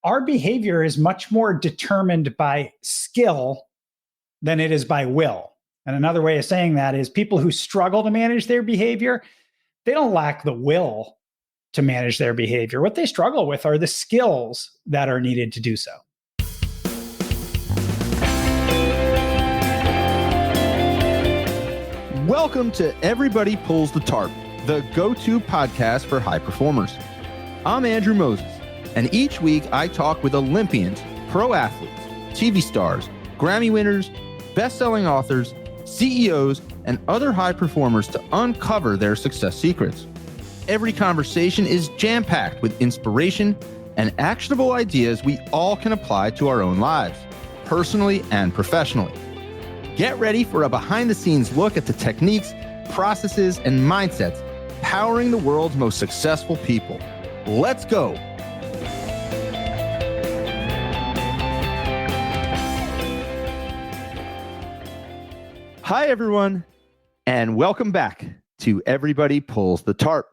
our behavior is much more determined by skill than it is by will. And another way of saying that is people who struggle to manage their behavior, they don't lack the will to manage their behavior. What they struggle with are the skills that are needed to do so. Welcome to Everybody Pulls the Tarp, the go-to podcast for high performers. I'm Andrew Moses, and each week I talk with Olympians, pro athletes, TV stars, Grammy winners, best-selling authors, CEOs, and other high performers to uncover their success secrets. Every conversation is jam-packed with inspiration and actionable ideas we all can apply to our own lives, personally and professionally. Get ready for a behind-the-scenes look at the techniques, processes, and mindsets powering the world's most successful people. Let's go. Hi, everyone, and welcome back to Everybody Pulls the Tarp.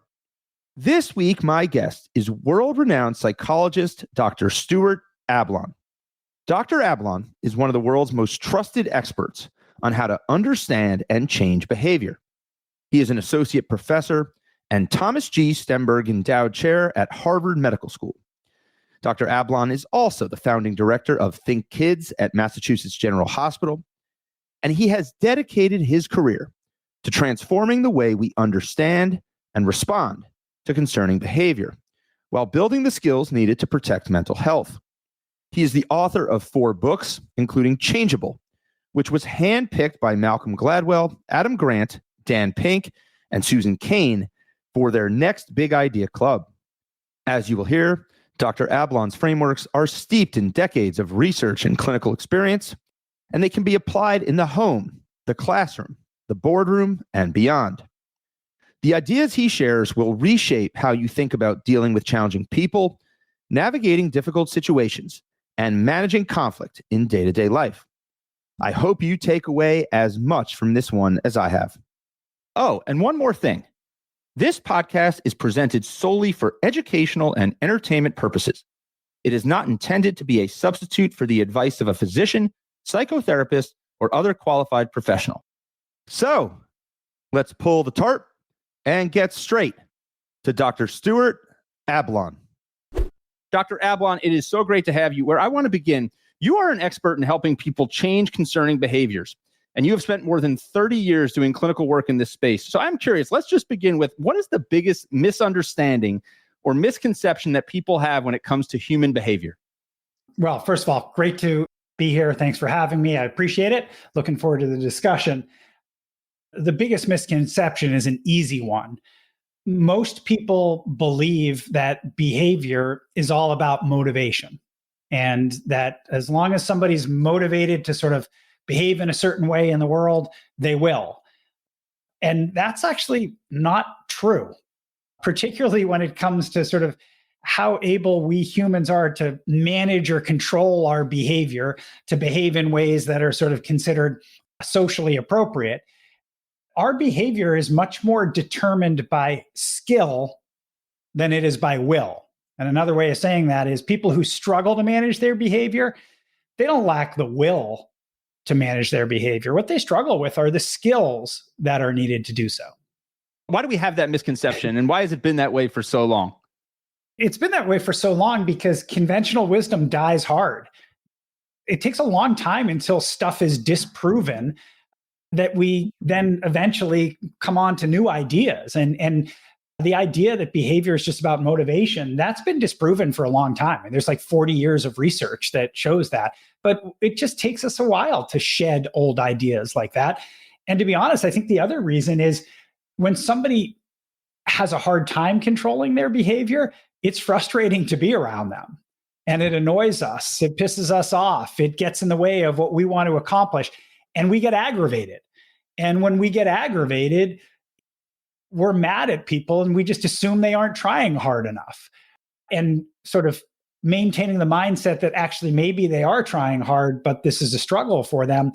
This week, my guest is world-renowned psychologist, Dr. Stuart Ablon. Dr. Ablon is one of the world's most trusted experts on how to understand and change behavior. He is an associate professor and Thomas G. Stenberg Endowed Chair at Harvard Medical School. Dr. Ablon is also the founding director of Think Kids at Massachusetts General Hospital, and he has dedicated his career to transforming the way we understand and respond to concerning behavior, while building the skills needed to protect mental health. He is the author of 4 books, including Changeable, which was handpicked by Malcolm Gladwell, Adam Grant, Dan Pink, and Susan Cain for their Next Big Idea Club. As you will hear, Dr. Ablon's frameworks are steeped in decades of research and clinical experience, and they can be applied in the home, the classroom, the boardroom, and beyond. The ideas he shares will reshape how you think about dealing with challenging people, navigating difficult situations, and managing conflict in day-to-day life. I hope you take away as much from this one as I have. Oh, and one more thing. This podcast is presented solely for educational and entertainment purposes. It is not intended to be a substitute for the advice of a physician, psychotherapist, or other qualified professional. So, let's pull the tarp and get straight to Dr. Stuart Ablon. Dr. Ablon, it is so great to have you. Where I want to begin, you are an expert in helping people change concerning behaviors, and you have spent more than 30 years doing clinical work in this space. So I'm curious, let's just begin with, what is the biggest misunderstanding or misconception that people have when it comes to human behavior? Well, first of all, great to be here. Thanks for having me. I appreciate it. Looking forward to the discussion. The biggest misconception is an easy one. Most people believe that behavior is all about motivation, and that as long as somebody's motivated to sort of behave in a certain way in the world, they will. And that's actually not true, particularly when it comes to sort of how able we humans are to manage or control our behavior, to behave in ways that are sort of considered socially appropriate. Our behavior is much more determined by skill than it is by will. And another way of saying that is people who struggle to manage their behavior, they don't lack the will to manage their behavior. What they struggle with are the skills that are needed to do so. Why do we have that misconception, and why has it been that way for so long? It's been that way for so long because conventional wisdom dies hard. It takes a long time until stuff is disproven that we then eventually come on to new ideas. And the idea that behavior is just about motivation, that's been disproven for a long time. And there's like 40 years of research that shows that. But it just takes us a while to shed old ideas like that. And to be honest, I think the other reason is when somebody has a hard time controlling their behavior, it's frustrating to be around them. And it annoys us. It pisses us off. It gets in the way of what we want to accomplish. And we get aggravated. And when we get aggravated, we're mad at people and we just assume they aren't trying hard enough. And sort of maintaining the mindset that actually maybe they are trying hard, but this is a struggle for them,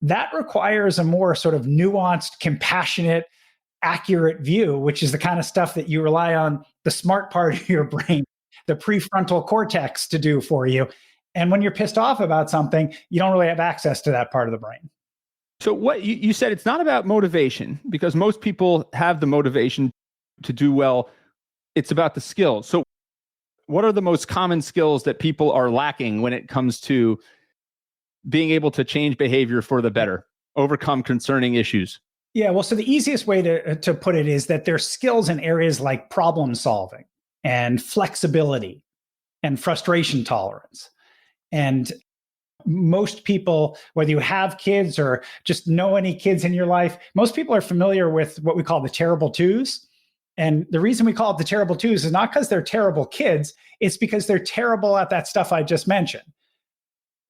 that requires a more sort of nuanced, compassionate, accurate view, which is the kind of stuff that you rely on the smart part of your brain the prefrontal cortex to do for you. And when you're pissed off about something, you don't really have access to that part of the brain. So what you said, it's not about motivation, because most people have the motivation to do well. It's about the skills. So what are the most common skills that people are lacking when it comes to being able to change behavior for the better, overcome concerning issues? Yeah, well, so the easiest way to put it is that there's skills in areas like problem solving and flexibility and frustration tolerance. And most people, whether you have kids or just know any kids in your life, most people are familiar with what we call the terrible twos. And the reason we call it the terrible twos is not because they're terrible kids, it's because they're terrible at that stuff I just mentioned.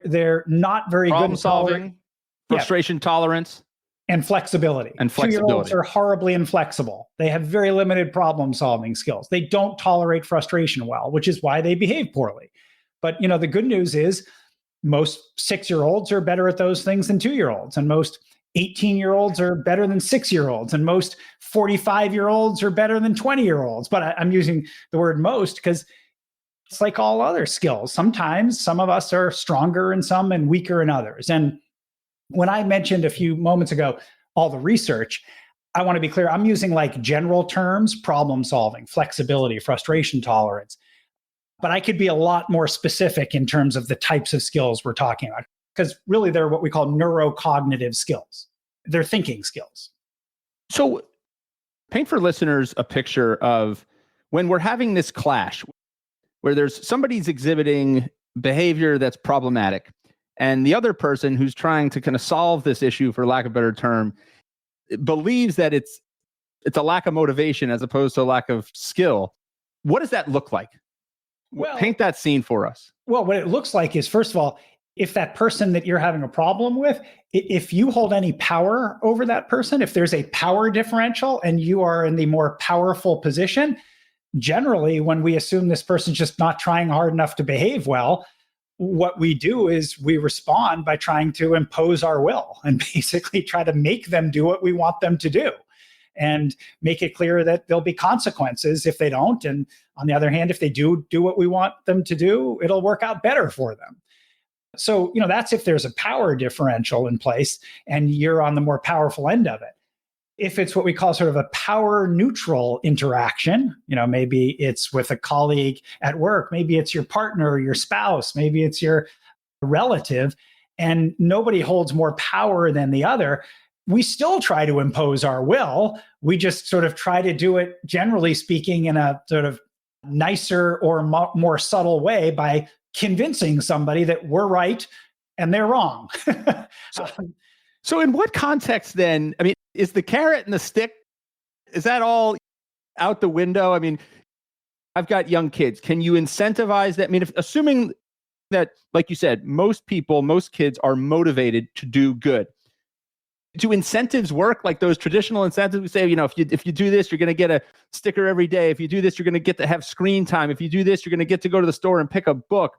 They're not very Problem good at solving, frustration tolerance, and flexibility. And flexibility. 2-year-olds are horribly inflexible. They have very limited problem solving skills. They don't tolerate frustration well, which is why they behave poorly. But the good news is most 6-year-olds are better at those things than 2-year-olds, and most 18-year-olds are better than 6-year-olds, and most 45-year-olds are better than 20-year-olds. But I'm using the word most because it's like all other skills. Sometimes some of us are stronger in some and weaker in others. And when I mentioned a few moments ago all the research, I want to be clear, I'm using like general terms: problem solving, flexibility, frustration tolerance. But I could be a lot more specific in terms of the types of skills we're talking about, because really they're what we call neurocognitive skills. They're thinking skills. So paint for listeners a picture of when we're having this clash where there's somebody's exhibiting behavior that's problematic, and the other person who's trying to kind of solve this issue, for lack of a better term, believes that it's a lack of motivation as opposed to a lack of skill. What does that look like? Well, paint that scene for us. Well, what it looks like is, first of all, if that person that you're having a problem with, if you hold any power over that person, if there's a power differential and you are in the more powerful position, generally when we assume this person's just not trying hard enough to behave well, what we do is we respond by trying to impose our will and basically try to make them do what we want them to do, and make it clear that there'll be consequences if they don't. And on the other hand, if they do what we want them to do, it'll work out better for them. So, that's if there's a power differential in place and you're on the more powerful end of it. If it's what we call sort of a power neutral interaction, maybe it's with a colleague at work, maybe it's your partner or your spouse, maybe it's your relative, and nobody holds more power than the other, we still try to impose our will. We just sort of try to do it, generally speaking, in a sort of nicer or more subtle way by convincing somebody that we're right and they're wrong. So in what context then, I mean, is the carrot and the stick, is that all out the window? I mean, I've got young kids. Can you incentivize that? I mean, assuming that, like you said, most kids are motivated to do good. Do incentives work, like those traditional incentives? We say, if you do this, you're going to get a sticker every day. If you do this, you're going to get to have screen time. If you do this, you're going to get to go to the store and pick a book.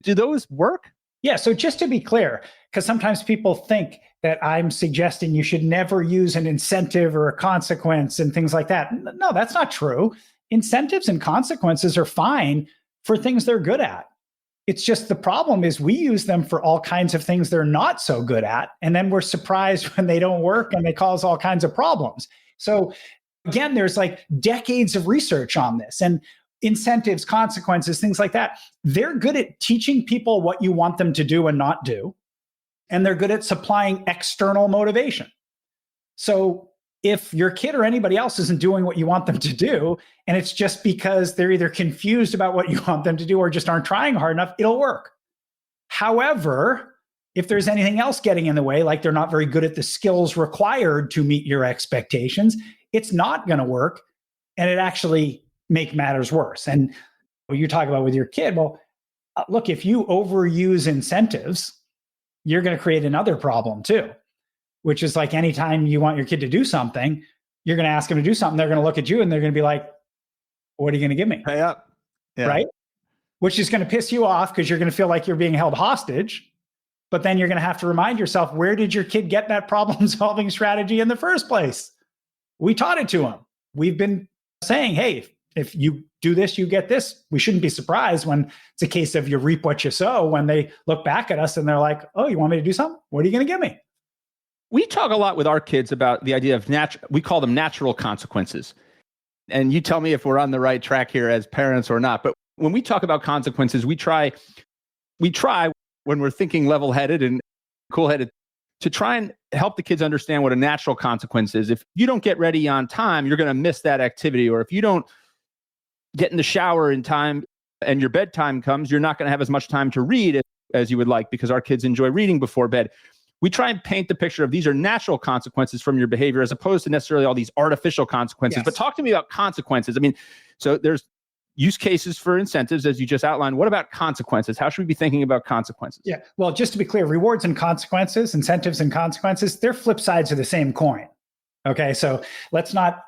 Do those work? Yeah. So just to be clear, because sometimes people think that I'm suggesting you should never use an incentive or a consequence and things like that. No, that's not true. Incentives and consequences are fine for things they're good at. It's just the problem is we use them for all kinds of things they're not so good at. And then we're surprised when they don't work and they cause all kinds of problems. So again, there's like decades of research on this, and incentives, consequences, things like that. They're good at teaching people what you want them to do and not do. And they're good at supplying external motivation. So if your kid or anybody else isn't doing what you want them to do, and it's just because they're either confused about what you want them to do or just aren't trying hard enough, it'll work. However, if there's anything else getting in the way, like they're not very good at the skills required to meet your expectations, it's not going to work. And it actually make matters worse. And what you talk about with your kid, well, look, if you overuse incentives, you're going to create another problem too, which is like anytime you want your kid to do something, you're going to ask them to do something. They're going to look at you and they're going to be like, what are you going to give me? Pay up. Yeah. Right? Which is going to piss you off because you're going to feel like you're being held hostage. But then you're going to have to remind yourself, where did your kid get that problem solving strategy in the first place? We taught it to him. We've been saying, hey, if you do this, you get this. We shouldn't be surprised when it's a case of you reap what you sow, when they look back at us and they're like, oh, you want me to do something? What are you going to give me? We talk a lot with our kids about the idea of we call them natural consequences. And you tell me if we're on the right track here as parents or not. But when we talk about consequences, we try when we're thinking level-headed and cool-headed to try and help the kids understand what a natural consequence is. If you don't get ready on time, you're going to miss that activity. Or if you don't get in the shower in time and your bedtime comes, you're not going to have as much time to read as you would like, because our kids enjoy reading before bed. We try and paint the picture of these are natural consequences from your behavior as opposed to necessarily all these artificial consequences. Yes. But talk to me about consequences. I mean, so there's use cases for incentives, as you just outlined. What about consequences? How should we be thinking about consequences? Yeah, well, just to be clear, rewards and consequences, incentives and consequences, they're flip sides of the same coin. Okay, so let's not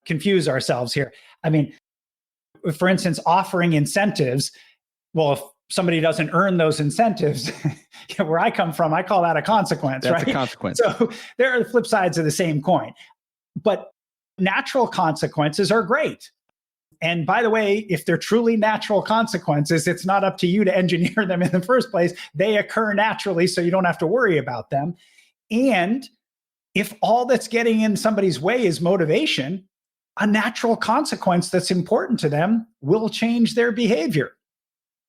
confuse ourselves here. I mean, for instance, offering incentives, well, if somebody doesn't earn those incentives, where I come from, I call that a consequence. That's right? A consequence. So there are the flip sides of the same coin. But natural consequences are great. And by the way, if they're truly natural consequences, it's not up to you to engineer them in the first place. They occur naturally, so you don't have to worry about them. And if all that's getting in somebody's way is motivation, a natural consequence that's important to them will change their behavior.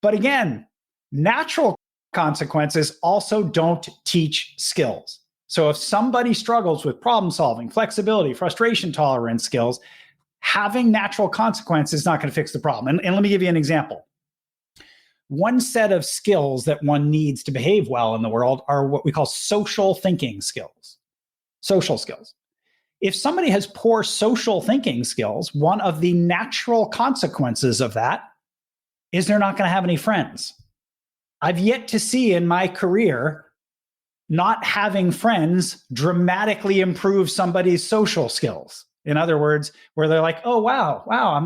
But again, natural consequences also don't teach skills. So if somebody struggles with problem solving, flexibility, frustration tolerance skills, having natural consequences is not going to fix the problem. And let me give you an example. One set of skills that one needs to behave well in the world are what we call social thinking skills. Social skills. If somebody has poor social thinking skills, one of the natural consequences of that is they're not going to have any friends. I've yet to see in my career not having friends dramatically improve somebody's social skills. In other words, where they're like, oh, wow,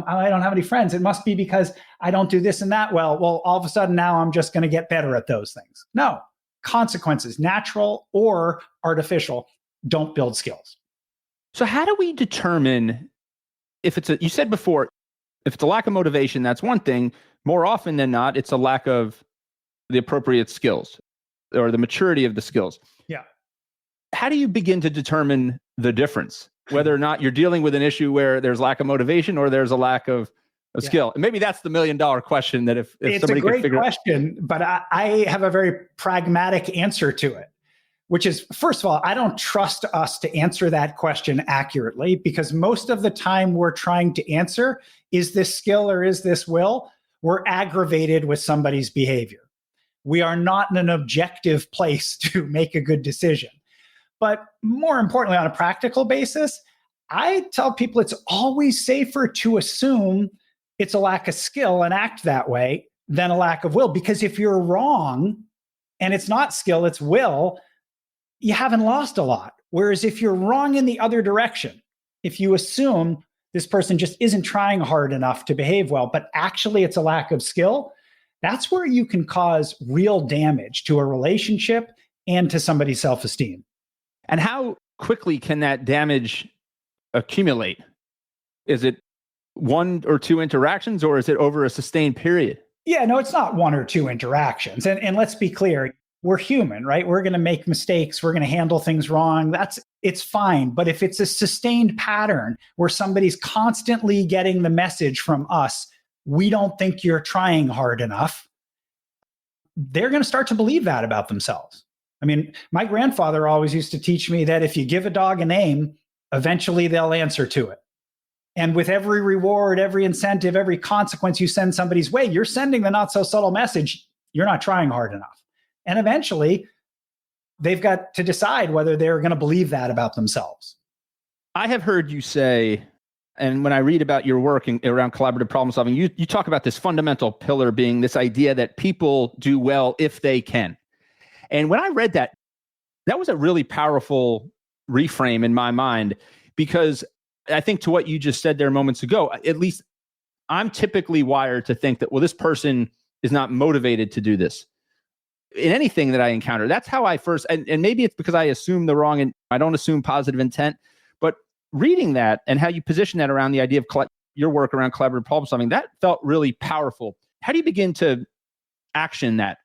I don't have any friends. It must be because I don't do this and that well. Well, all of a sudden now I'm just going to get better at those things. No, consequences, natural or artificial, don't build skills. So how do we determine if you said before, if it's a lack of motivation, that's one thing. More often than not, it's a lack of the appropriate skills or the maturity of the skills. Yeah. How do you begin to determine the difference? Whether or not you're dealing with an issue where there's lack of motivation or there's a lack of skill. And maybe that's the $1 million question that if somebody could figure out. It's a great question, but I have a very pragmatic answer to it, which is, first of all, I don't trust us to answer that question accurately, because most of the time we're trying to answer, is this skill or is this will? We're aggravated with somebody's behavior. We are not in an objective place to make a good decision. But more importantly, on a practical basis, I tell people it's always safer to assume it's a lack of skill and act that way than a lack of will. Because if you're wrong and it's not skill, it's will, you haven't lost a lot. Whereas if you're wrong in the other direction, if you assume this person just isn't trying hard enough to behave well, but actually it's a lack of skill, that's where you can cause real damage to a relationship and to somebody's self-esteem. And how quickly can that damage accumulate? Is it 1 or 2 interactions, or is it over a sustained period? Yeah, no, it's not 1 or 2 interactions. And let's be clear, we're human, right? We're going to make mistakes. We're going to handle things wrong. It's fine. But if it's a sustained pattern where somebody's constantly getting the message from us, we don't think you're trying hard enough, they're going to start to believe that about themselves. I mean, my grandfather always used to teach me that if you give a dog a name, eventually they'll answer to it. And with every reward, every incentive, every consequence you send somebody's way, you're sending the not so subtle message, you're not trying hard enough. And eventually, they've got to decide whether they're going to believe that about themselves. I have heard you say, and when I read about your work around collaborative problem solving, you talk about this fundamental pillar being this idea that people do well if they can. And when I read that, that was a really powerful reframe in my mind, because I think to what you just said there moments ago, at least I'm typically wired to think that, well, this person is not motivated to do this. In anything that I encounter, that's how I first, and maybe it's because I assume the wrong, and I don't assume positive intent, but reading that and how you position that around the idea of your work around collaborative problem solving, that felt really powerful. How do you begin to action that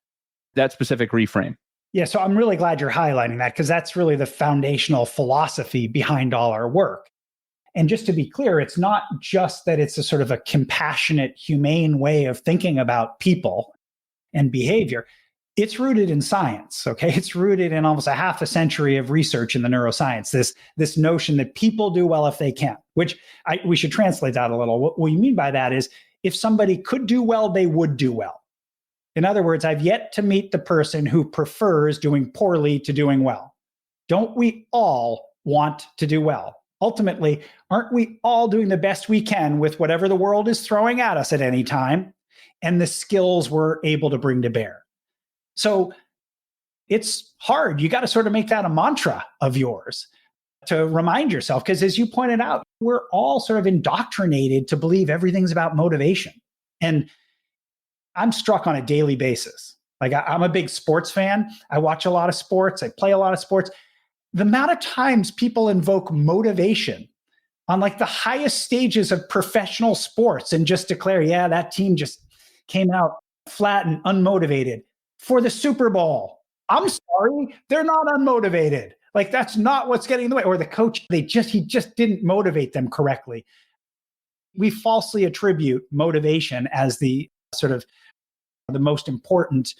specific reframe? Yeah, so I'm really glad you're highlighting that because that's really the foundational philosophy behind all our work. And just to be clear, it's not just that it's a sort of a compassionate, humane way of thinking about people and behavior. It's rooted in science, okay? It's rooted in almost a half a century of research in the neuroscience, this notion that people do well if they can, which we should translate that a little. What we mean by that is if somebody could do well, they would do well. In other words, I've yet to meet the person who prefers doing poorly to doing well. Don't we all want to do well? Ultimately, aren't we all doing the best we can with whatever the world is throwing at us at any time and the skills we're able to bring to bear? So it's hard. You got to sort of make that a mantra of yours to remind yourself, because as you pointed out, we're all sort of indoctrinated to believe everything's about motivation. And I'm struck on a daily basis. Like I'm a big sports fan. I watch a lot of sports. I play a lot of sports. The amount of times people invoke motivation on like the highest stages of professional sports and just declare, yeah, that team just came out flat and unmotivated for the Super Bowl. I'm sorry, they're not unmotivated. Like that's not what's getting in the way. Or the coach, he just didn't motivate them correctly. We falsely attribute motivation as the sort of the most important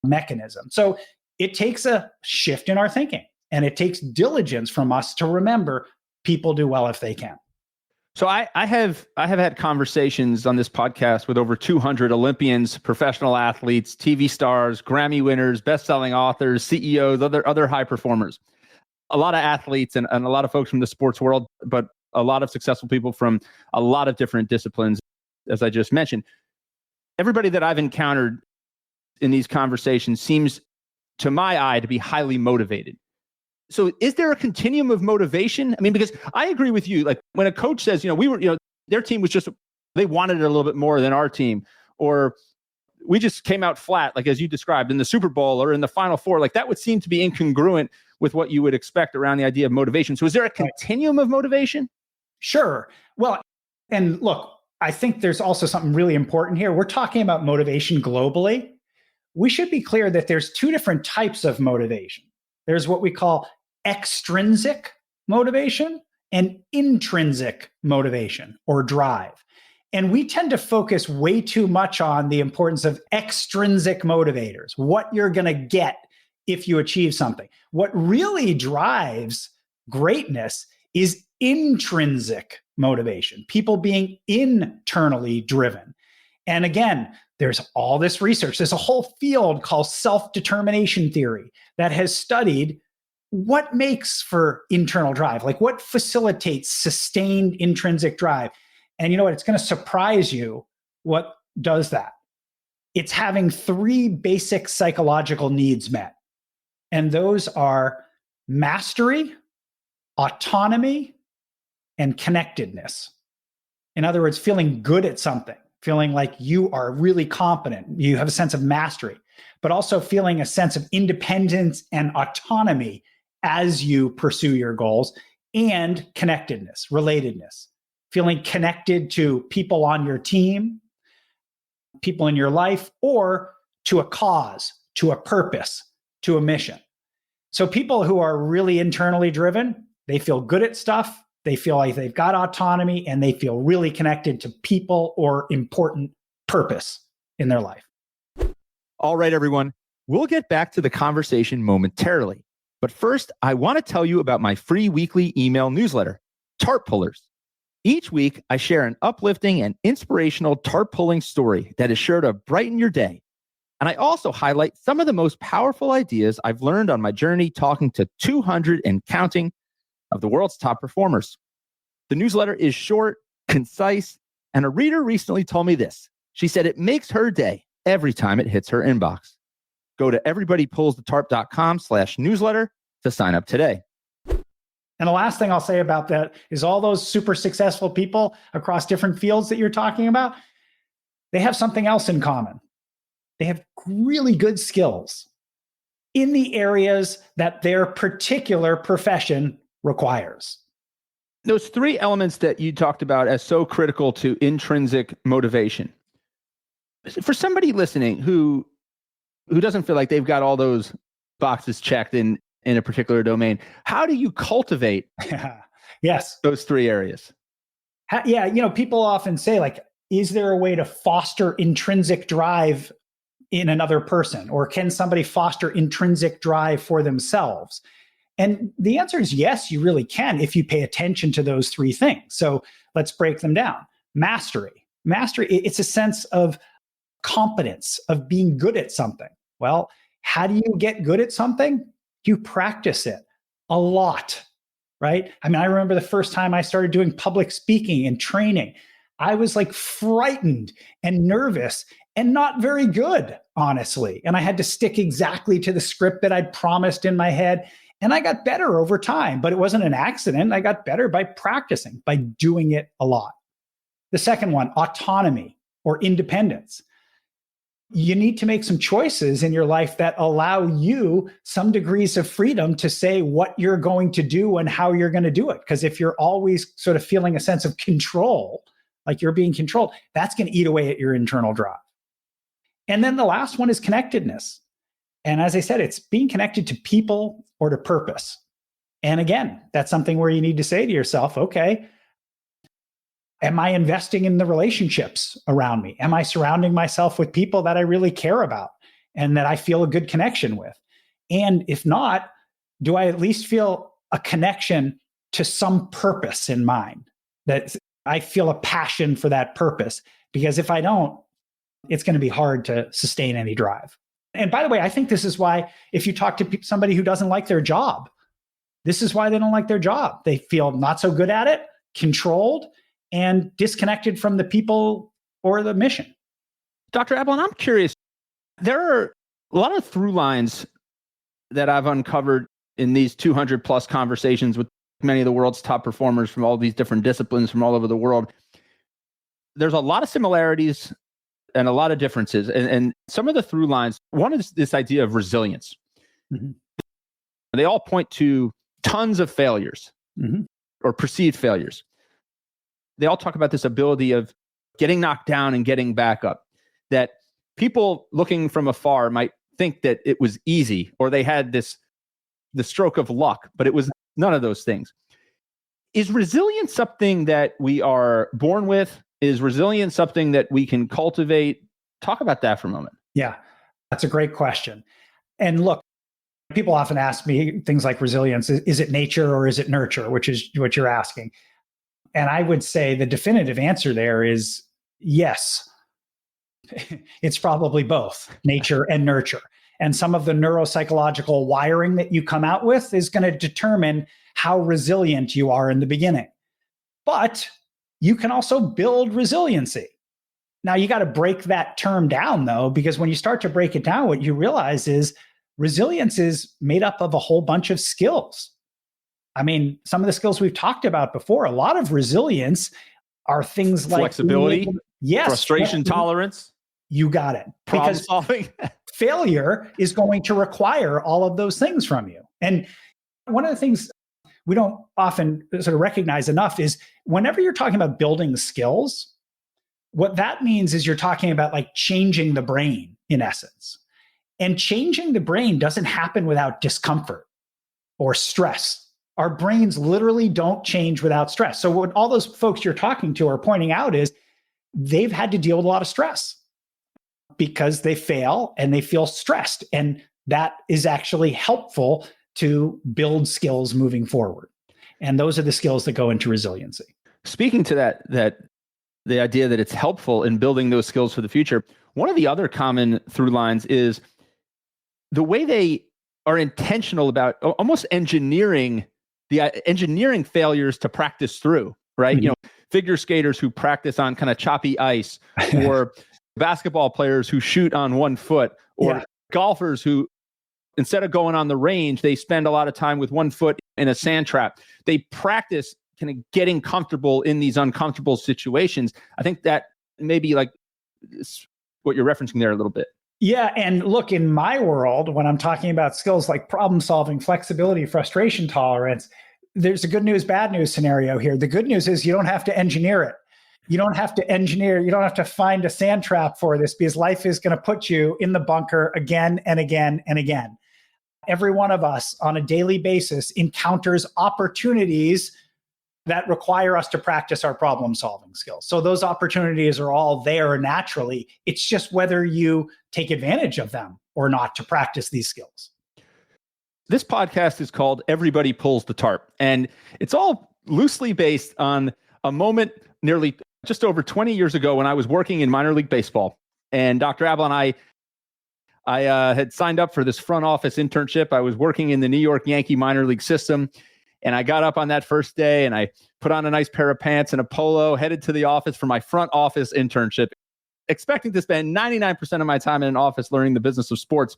mechanism. So it takes a shift in our thinking, and it takes diligence from us to remember people do well if they can. So I have had conversations on this podcast with over 200 Olympians, professional athletes, TV stars, Grammy winners, best-selling authors, CEOs, other high performers. A lot of athletes and a lot of folks from the sports world, but a lot of successful people from a lot of different disciplines, as I just mentioned. Everybody that I've encountered in these conversations seems, to my eye, to be highly motivated. So is there a continuum of motivation? I mean, because I agree with you. Like when a coach says, their team was just, they wanted it a little bit more than our team, or we just came out flat, like as you described in the Super Bowl or in the Final Four, like that would seem to be incongruent with what you would expect around the idea of motivation. So is there a continuum of motivation? Sure. Well, and look, I think there's also something really important here. We're talking about motivation globally. We should be clear that there's two different types of motivation. There's what we call extrinsic motivation and intrinsic motivation or drive. And we tend to focus way too much on the importance of extrinsic motivators, what you're going to get if you achieve something. What really drives greatness is intrinsic motivation, people being internally driven. And again, there's all this research. There's a whole field called self-determination theory that has studied what makes for internal drive, like what facilitates sustained intrinsic drive. And you know what? It's going to surprise you what does that. It's having three basic psychological needs met. And those are mastery, autonomy, and connectedness. In other words, feeling good at something, feeling like you are really competent, you have a sense of mastery, but also feeling a sense of independence and autonomy as you pursue your goals, and connectedness, relatedness, feeling connected to people on your team, people in your life, or to a cause, to a purpose, to a mission. So people who are really internally driven, they feel good at stuff, they feel like they've got autonomy, and they feel really connected to people or important purpose in their life. All right, everyone. We'll get back to the conversation momentarily. But first, I want to tell you about my free weekly email newsletter, Tarp Pullers. Each week, I share an uplifting and inspirational tarp pulling story that is sure to brighten your day. And I also highlight some of the most powerful ideas I've learned on my journey talking to 200 and counting of the world's top performers. The newsletter is short, concise, and a reader recently told me this. She said it makes her day every time it hits her inbox. Go to everybodypullsthetarp.com/newsletter to sign up today. And the last thing I'll say about that is all those super successful people across different fields that you're talking about, they have something else in common. They have really good skills in the areas that their particular profession requires. Those three elements that you talked about as so critical to intrinsic motivation. For somebody listening who doesn't feel like they've got all those boxes checked in a particular domain, how do you cultivate yes, those three areas? Yeah, people often say, like, is there a way to foster intrinsic drive in another person, or can somebody foster intrinsic drive for themselves? And the answer is yes, you really can if you pay attention to those three things. So let's break them down. Mastery, it's a sense of competence, of being good at something. Well, how do you get good at something? You practice it a lot, right? I mean, I remember the first time I started doing public speaking and training, I was like frightened and nervous and not very good, honestly. And I had to stick exactly to the script that I'd promised in my head. And I got better over time, but it wasn't an accident. I got better by practicing, by doing it a lot. The second one, autonomy or independence. You need to make some choices in your life that allow you some degrees of freedom to say what you're going to do and how you're going to do it. Because if you're always sort of feeling a sense of control, like you're being controlled, that's going to eat away at your internal drive. And then the last one is connectedness. And as I said, it's being connected to people or to purpose. And again, that's something where you need to say to yourself, okay, am I investing in the relationships around me? Am I surrounding myself with people that I really care about and that I feel a good connection with? And if not, do I at least feel a connection to some purpose in mind, that I feel a passion for that purpose? Because if I don't, it's going to be hard to sustain any drive. And by the way, I think this is why if you talk to somebody who doesn't like their job, this is why they don't like their job. They feel not so good at it, controlled, and disconnected from the people or the mission. Dr. Ablon, I'm curious. There are a lot of through lines that I've uncovered in these 200 plus conversations with many of the world's top performers from all these different disciplines from all over the world. There's a lot of similarities and a lot of differences. And some of the through lines, one is this idea of resilience. Mm-hmm. They all point to tons of failures or perceived failures. They all talk about this ability of getting knocked down and getting back up, that people looking from afar might think that it was easy or they had the stroke of luck, but it was none of those things. Is resilience something that we are born with? Is resilience something that we can cultivate? Talk about that for a moment. Yeah, that's a great question. And look, people often ask me things like resilience, is it nature or is it nurture, which is what you're asking. And I would say the definitive answer there is yes. It's probably both nature and nurture. And some of the neuropsychological wiring that you come out with is going to determine how resilient you are in the beginning. But you can also build resiliency. Now, you got to break that term down, though, because when you start to break it down, what you realize is resilience is made up of a whole bunch of skills. I mean, some of the skills we've talked about before, a lot of resilience are things like flexibility, frustration tolerance. You got it. Problem because solving. Failure is going to require all of those things from you. And one of the things we don't often sort of recognize enough is whenever you're talking about building skills, what that means is you're talking about like changing the brain in essence. And changing the brain doesn't happen without discomfort or stress. Our brains literally don't change without stress. So what all those folks you're talking to are pointing out is they've had to deal with a lot of stress because they fail and they feel stressed. And that is actually helpful to build skills moving forward. And those are the skills that go into resiliency. Speaking to that the idea that it's helpful in building those skills for the future, one of the other common through lines is the way they are intentional about almost engineering failures to practice through, right? Mm-hmm. You know, figure skaters who practice on kind of choppy ice, or basketball players who shoot on one foot, or golfers who, instead of going on the range, they spend a lot of time with one foot in a sand trap. They practice kind of getting comfortable in these uncomfortable situations. I think that maybe like what you're referencing there a little bit. Yeah. And look, in my world, when I'm talking about skills like problem solving, flexibility, frustration tolerance, there's a good news, bad news scenario here. The good news is you don't have to engineer it. You don't have to find a sand trap for this, because life is going to put you in the bunker again and again and again. Every one of us on a daily basis encounters opportunities that require us to practice our problem solving skills. So those opportunities are all there naturally. It's just whether you take advantage of them or not to practice these skills. This podcast is called Everybody Pulls the Tarp, and it's all loosely based on a moment nearly just over 20 years ago when I was working in minor league baseball. And Dr. Ablon and I had signed up for this front office internship. I was working in the New York Yankee minor league system, and I got up on that first day and I put on a nice pair of pants and a polo, headed to the office for my front office internship, expecting to spend 99% of my time in an office learning the business of sports.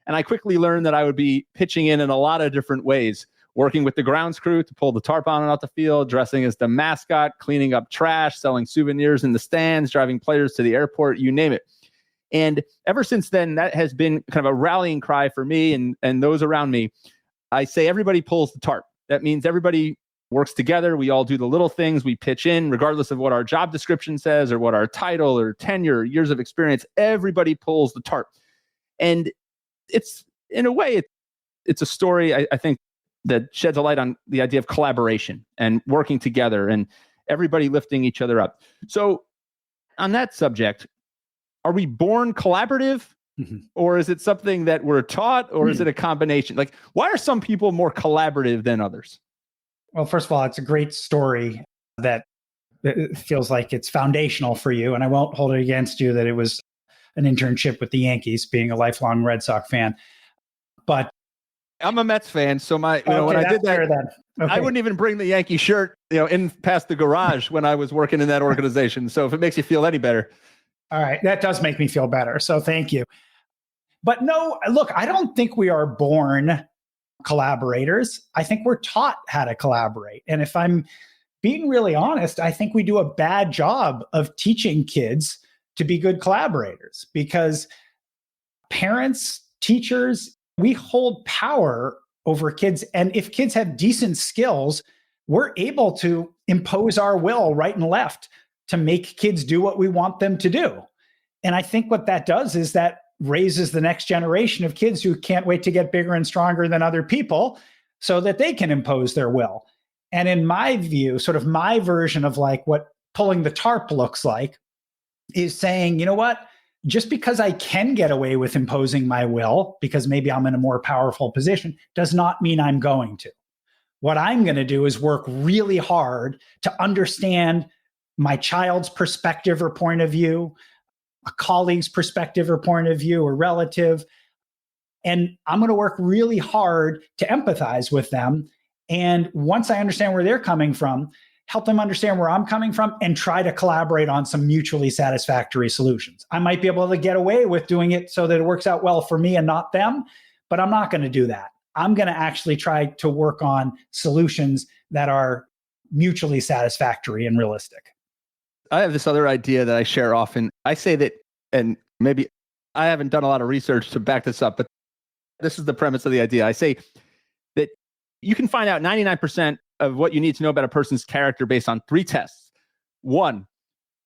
And I quickly learned that I would be pitching in a lot of different ways, working with the grounds crew to pull the tarp on and off the field, dressing as the mascot, cleaning up trash, selling souvenirs in the stands, driving players to the airport, you name it. And ever since then, that has been kind of a rallying cry for me and those around me. I say everybody pulls the tarp. That means everybody works together. We all do the little things. We pitch in, regardless of what our job description says or what our title or tenure, or years of experience. Everybody pulls the tarp. And it's, in a way, it's a story, I think, that sheds a light on the idea of collaboration and working together and everybody lifting each other up. So on that subject, are we born collaborative? Mm-hmm. Or is it something that we're taught, or is it a combination? Like, why are some people more collaborative than others? Well, first of all, it's a great story that it feels like it's foundational for you. And I won't hold it against you that it was an internship with the Yankees, being a lifelong Red Sox fan. But I'm a Mets fan, so when I did that, okay. I wouldn't even bring the Yankee shirt, in past the garage when I was working in that organization. So if it makes you feel any better. All right, that does make me feel better. So thank you. But no, look, I don't think we are born collaborators. I think we're taught how to collaborate. And if I'm being really honest, I think we do a bad job of teaching kids to be good collaborators, because parents, teachers, we hold power over kids. And if kids have decent skills, we're able to impose our will right and left to make kids do what we want them to do. And I think what that does is that raises the next generation of kids who can't wait to get bigger and stronger than other people so that they can impose their will. And in my view, sort of my version of like what pulling the tarp looks like is saying, you know what, just because I can get away with imposing my will, because maybe I'm in a more powerful position, does not mean I'm going to. What I'm going to do is work really hard to understand my child's perspective or point of view, a colleague's perspective or point of view, or relative. And I'm going to work really hard to empathize with them. And once I understand where they're coming from, help them understand where I'm coming from and try to collaborate on some mutually satisfactory solutions. I might be able to get away with doing it so that it works out well for me and not them, but I'm not going to do that. I'm going to actually try to work on solutions that are mutually satisfactory and realistic. I have this other idea that I share often. I say that, and maybe I haven't done a lot of research to back this up, but this is the premise of the idea. I say that you can find out 99% of what you need to know about a person's character based on 3 tests. 1,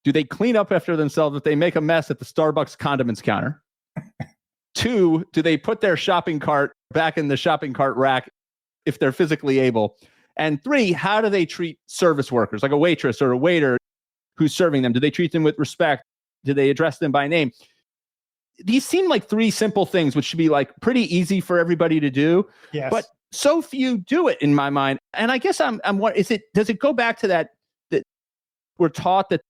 do they clean up after themselves if they make a mess at the Starbucks condiments counter? 2, do they put their shopping cart back in the shopping cart rack if they're physically able? And 3, how do they treat service workers, like a waitress or a waiter who's serving them? Do they treat them with respect? Do they address them by name? These seem like 3 simple things, which should be like pretty easy for everybody to do. Yes. But so few do it in my mind. And I guess I'm what is it? Does it go back to that we're taught that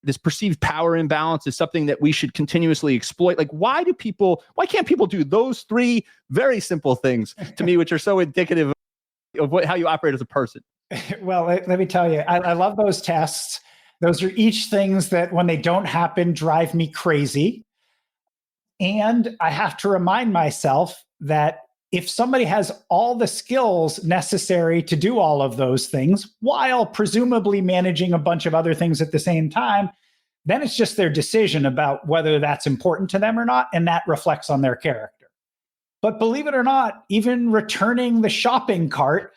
this perceived power imbalance is something that we should continuously exploit? Like, why can't people do those 3 very simple things to me, which are so indicative of how you operate as a person? Well, let me tell you, I love those tests. Those are each things that when they don't happen, drive me crazy. And I have to remind myself that if somebody has all the skills necessary to do all of those things while presumably managing a bunch of other things at the same time, then it's just their decision about whether that's important to them or not, and that reflects on their character. But believe it or not, even returning the shopping cart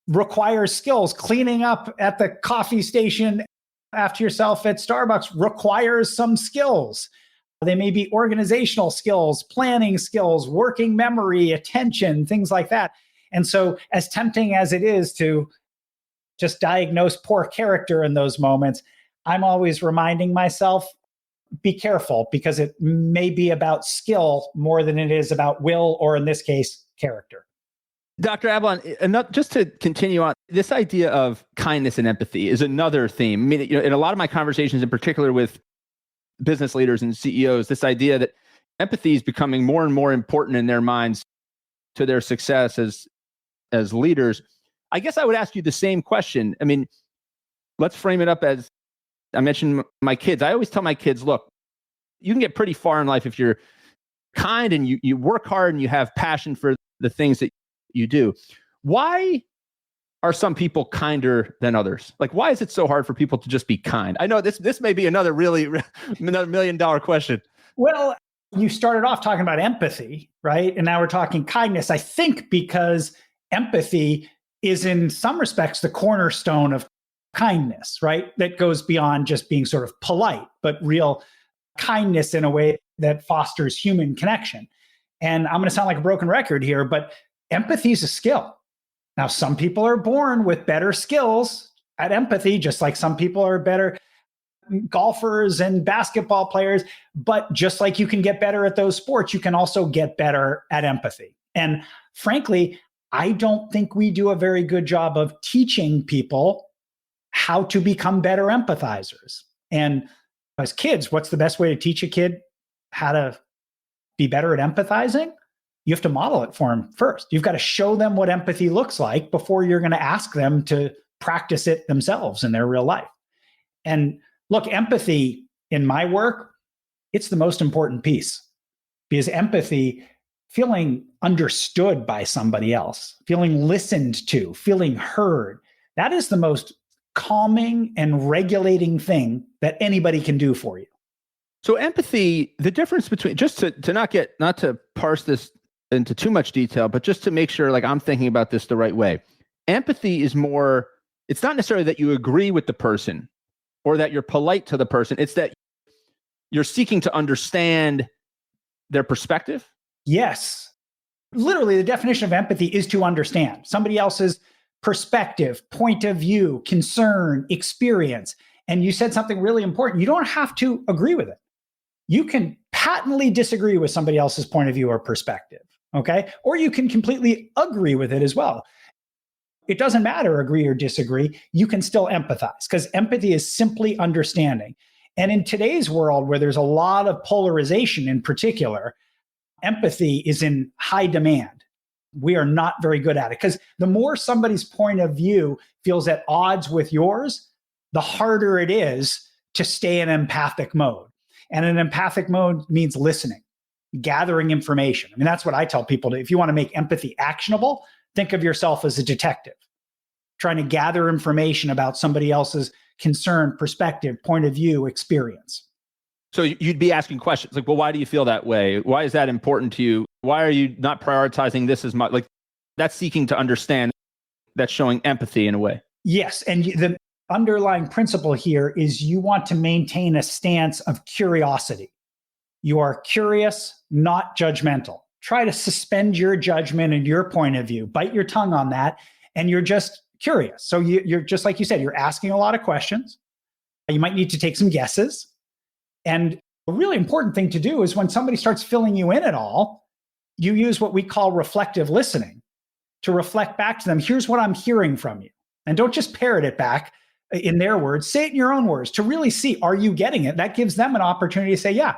requires skills. Cleaning up at the coffee station after yourself at Starbucks requires some skills. They may be organizational skills, planning skills, working memory, attention, things like that. And so, as tempting as it is to just diagnose poor character in those moments, I'm always reminding myself, be careful, because it may be about skill more than it is about will, or in this case, character. Dr. Ablon, just to continue on, this idea of kindness and empathy is another theme. I mean, in a lot of my conversations, in particular with business leaders and CEOs, this idea that empathy is becoming more and more important in their minds to their success as leaders. I guess I would ask you the same question. I mean, let's frame it up as, I mentioned my kids. I always tell my kids, look, you can get pretty far in life if you're kind and you work hard and you have passion for the things that you do. Why are some people kinder than others? Like, why is it so hard for people to just be kind? I know this may be another another $1 million question. Well, you started off talking about empathy, right? And now we're talking kindness. I think because empathy is in some respects the cornerstone of kindness, right? That goes beyond just being sort of polite, but real kindness in a way that fosters human connection. And I'm going to sound like a broken record here, but empathy is a skill. Now, some people are born with better skills at empathy, just like some people are better golfers and basketball players. But just like you can get better at those sports, you can also get better at empathy. And frankly, I don't think we do a very good job of teaching people how to become better empathizers. And as kids, what's the best way to teach a kid how to be better at empathizing? You have to model it for them first. You've got to show them what empathy looks like before you're going to ask them to practice it themselves in their real life. And look, empathy in my work, it's the most important piece, because empathy, feeling understood by somebody else, feeling listened to, feeling heard, that is the most calming and regulating thing that anybody can do for you. So empathy, the difference between, just to not to parse this into too much detail, but just to make sure like I'm thinking about this the right way. Empathy is more, it's not necessarily that you agree with the person or that you're polite to the person. It's that you're seeking to understand their perspective. Yes. Literally, the definition of empathy is to understand somebody else's perspective, point of view, concern, experience. And you said something really important. You don't have to agree with it. You can patently disagree with somebody else's point of view or perspective, okay? Or you can completely agree with it as well. It doesn't matter, agree or disagree. You can still empathize, because empathy is simply understanding. And in today's world, where there's a lot of polarization in particular, empathy is in high demand. We are not very good at it, because the more somebody's point of view feels at odds with yours, the harder it is to stay in empathic mode. And an empathic mode means listening, gathering information. I mean, that's what I tell people. If you want to make empathy actionable, think of yourself as a detective, trying to gather information about somebody else's concern, perspective, point of view, experience. So you'd be asking questions like, well, why do you feel that way? Why is that important to you? Why are you not prioritizing this as much? Like, that's seeking to understand. That's showing empathy in a way. Yes. And the underlying principle here is you want to maintain a stance of curiosity. You are curious, not judgmental. Try to suspend your judgment and your point of view. Bite your tongue on that. And you're just curious. So you're just like you said, you're asking a lot of questions. You might need to take some guesses. And a really important thing to do is when somebody starts filling you in at all, you use what we call reflective listening to reflect back to them. Here's what I'm hearing from you. And don't just parrot it back in their words. Say it in your own words to really see, are you getting it? That gives them an opportunity to say, yeah,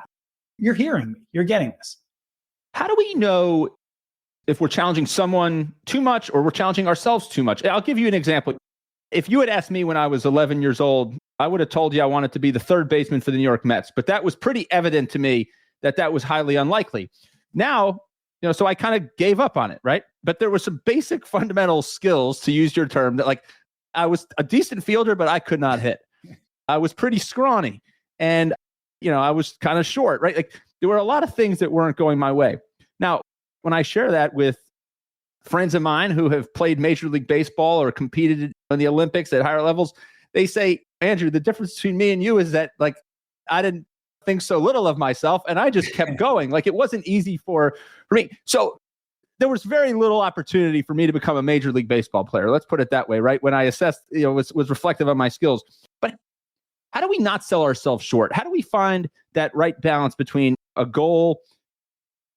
you're hearing me. You're getting this. How do we know if we're challenging someone too much or we're challenging ourselves too much? I'll give you an example. If you had asked me when I was 11 years old, I would have told you I wanted to be the third baseman for the New York Mets, but that was pretty evident to me that was highly unlikely. Now, so I kind of gave up on it, right? But there were some basic fundamental skills, to use your term, that like I was a decent fielder, but I could not hit. I was pretty scrawny and, I was kind of short, right? Like there were a lot of things that weren't going my way. Now, when I share that with friends of mine who have played Major League Baseball or competed in the Olympics at higher levels, they say, Andrew, the difference between me and you is that like I didn't think so little of myself and I just kept going. Like it wasn't easy for me. So there was very little opportunity for me to become a Major League Baseball player. Let's put it that way, right? When I assessed, was reflective of my skills. But how do we not sell ourselves short? How do we find that right balance between a goal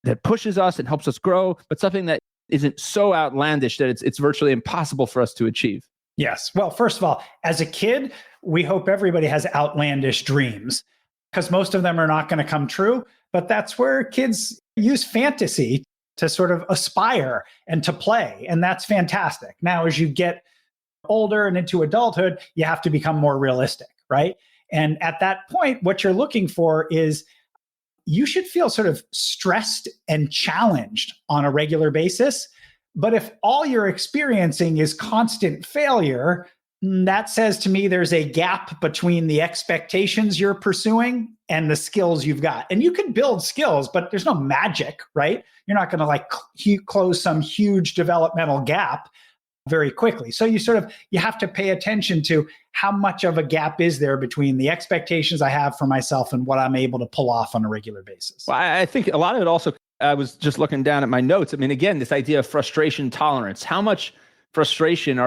that pushes us and helps us grow, but something that isn't so outlandish that it's virtually impossible for us to achieve? Yes. Well, first of all, as a kid, we hope everybody has outlandish dreams because most of them are not going to come true. But that's where kids use fantasy to sort of aspire and to play. And that's fantastic. Now, as you get older and into adulthood, you have to become more realistic, right? And at that point, what you're looking for is you should feel sort of stressed and challenged on a regular basis. But if all you're experiencing is constant failure, that says to me there's a gap between the expectations you're pursuing and the skills you've got. And you can build skills, but there's no magic, right? You're not going to like close some huge developmental gap very quickly. So you have to pay attention to how much of a gap is there between the expectations I have for myself and what I'm able to pull off on a regular basis. Well, I think a lot of it also, I was just looking down at my notes. I mean, again, this idea of frustration tolerance, how much frustration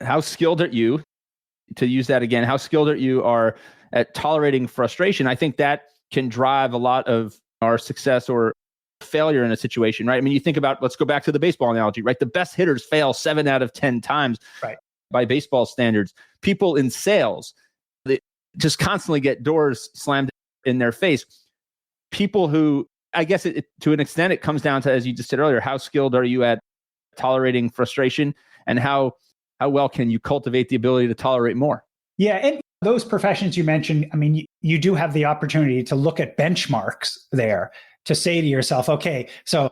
how skilled are you, to use that again, how skilled are you are at tolerating frustration? I think that can drive a lot of our success or failure in a situation, right? I mean, you think about, let's go back to the baseball analogy, right? The best hitters fail 7 out of 10 times, right, by baseball standards. People in sales, they just constantly get doors slammed in their face. People who, I guess to an extent, it comes down to, as you just said earlier, how skilled are you at tolerating frustration and how well can you cultivate the ability to tolerate more? Yeah. And those professions you mentioned, I mean, you do have the opportunity to look at benchmarks there to say to yourself, okay, so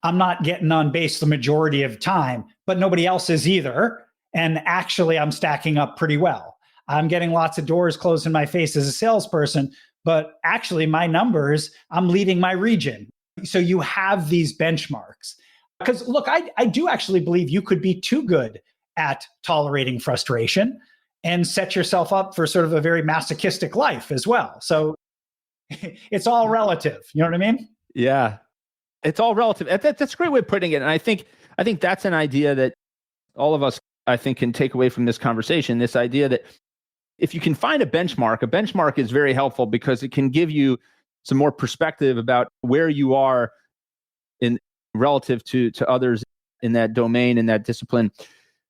I'm not getting on base the majority of time, but nobody else is either. And actually, I'm stacking up pretty well. I'm getting lots of doors closed in my face as a salesperson, but actually my numbers, I'm leading my region. So you have these benchmarks. Because look, I do actually believe you could be too good at tolerating frustration and set yourself up for sort of a very masochistic life as well. So it's all relative. You know what I mean? Yeah, it's all relative. That's a great way of putting it. And I think that's an idea that all of us, I think, can take away from this conversation. This idea that if you can find a benchmark is very helpful because it can give you some more perspective about where you are in relative to others in that domain, in that discipline.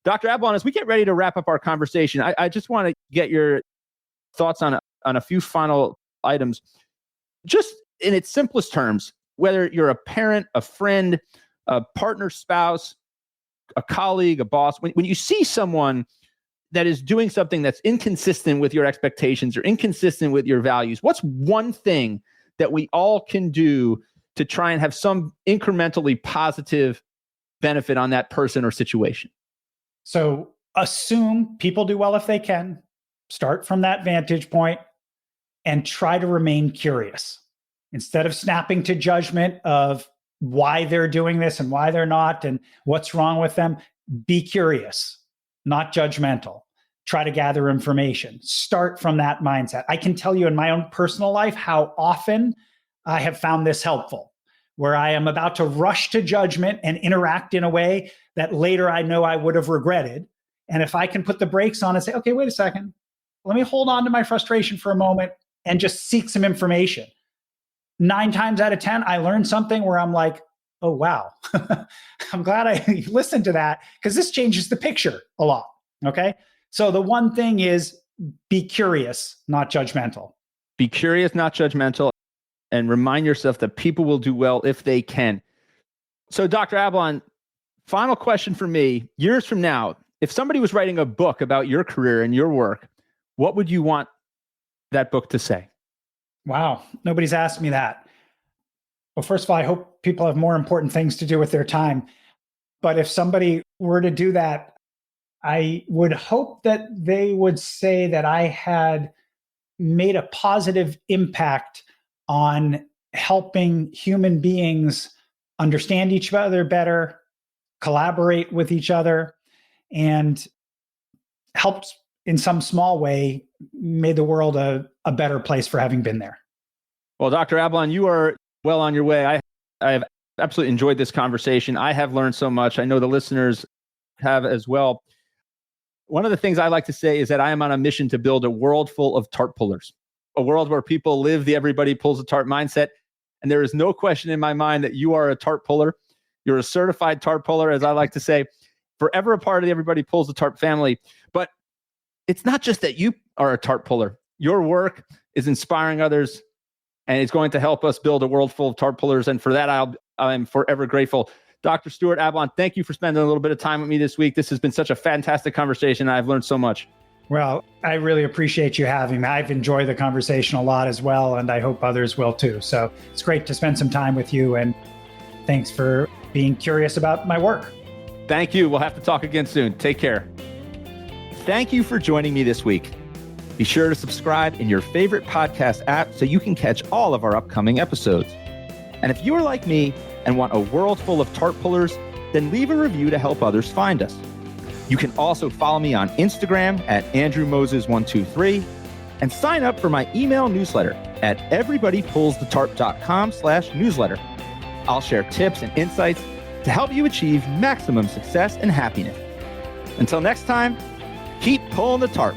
Dr. Ablon, as we get ready to wrap up our conversation, I just want to get your thoughts on a few final items. Just in its simplest terms, whether you're a parent, a friend, a partner, spouse, a colleague, a boss, when you see someone that is doing something that's inconsistent with your expectations or inconsistent with your values, what's one thing that we all can do to try and have some incrementally positive benefit on that person or situation? So assume people do well if they can, start from that vantage point, and try to remain curious. Instead of snapping to judgment of why they're doing this and why they're not and what's wrong with them, be curious, not judgmental. Try to gather information. Start from that mindset. I can tell you in my own personal life how often I have found this helpful, where I am about to rush to judgment and interact in a way that later I know I would have regretted. And if I can put the brakes on and say, okay, wait a second, let me hold on to my frustration for a moment and just seek some information. 9 times out of 10, I learned something where I'm like, oh, wow, I'm glad I listened to that because this changes the picture a lot. Okay. So the one thing is be curious, not judgmental. Be curious, not judgmental, and remind yourself that people will do well if they can. So Dr. Ablon, final question for me, years from now, if somebody was writing a book about your career and your work, what would you want that book to say? Wow, nobody's asked me that. Well, first of all, I hope people have more important things to do with their time. But if somebody were to do that, I would hope that they would say that I had made a positive impact on helping human beings understand each other better, collaborate with each other, and helped in some small way, made the world a better place for having been there. Well, Dr. Ablon, you are well on your way. I have absolutely enjoyed this conversation. I have learned so much. I know the listeners have as well. One of the things I like to say is that I am on a mission to build a world full of tarp pullers, a world where people live the everybody pulls a tarp mindset. And there is no question in my mind that you are a tarp puller. You're a certified tarp puller, as I like to say, forever a part of the everybody pulls the tarp family. But it's not just that you are a tarp puller. Your work is inspiring others, and it's going to help us build a world full of tarp pullers. And for that, I'm forever grateful. Dr. Stuart Ablon, thank you for spending a little bit of time with me this week. This has been such a fantastic conversation. I've learned so much. Well, I really appreciate you having me. I've enjoyed the conversation a lot as well, and I hope others will too. So it's great to spend some time with you, and thanks for being curious about my work. Thank you. We'll have to talk again soon. Take care. Thank you for joining me this week. Be sure to subscribe in your favorite podcast app so you can catch all of our upcoming episodes. And if you're like me and want a world full of tarp pullers, then leave a review to help others find us. You can also follow me on Instagram at AndrewMoses123 and sign up for my email newsletter at everybodypullsthetarp.com/newsletter. I'll share tips and insights to help you achieve maximum success and happiness. Until next time, keep pulling the tarp.